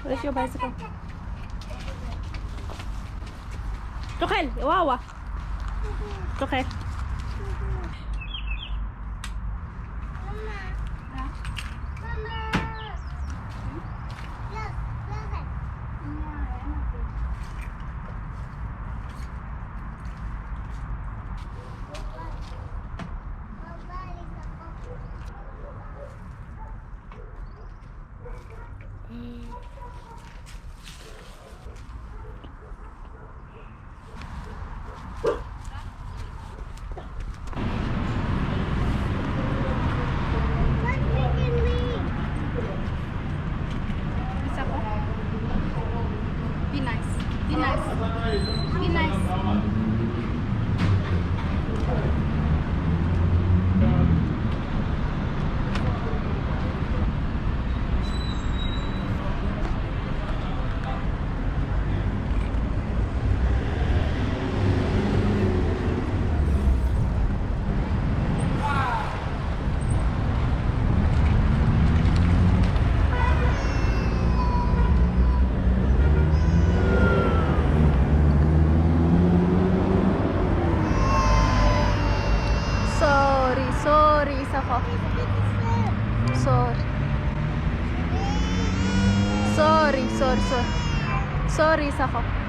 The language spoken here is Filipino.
Where's your bicycle? Tukel, Wawa. Tukel. Be nice. Be nice. Be nice. Sorry, isa ko. Sorry, isa ko.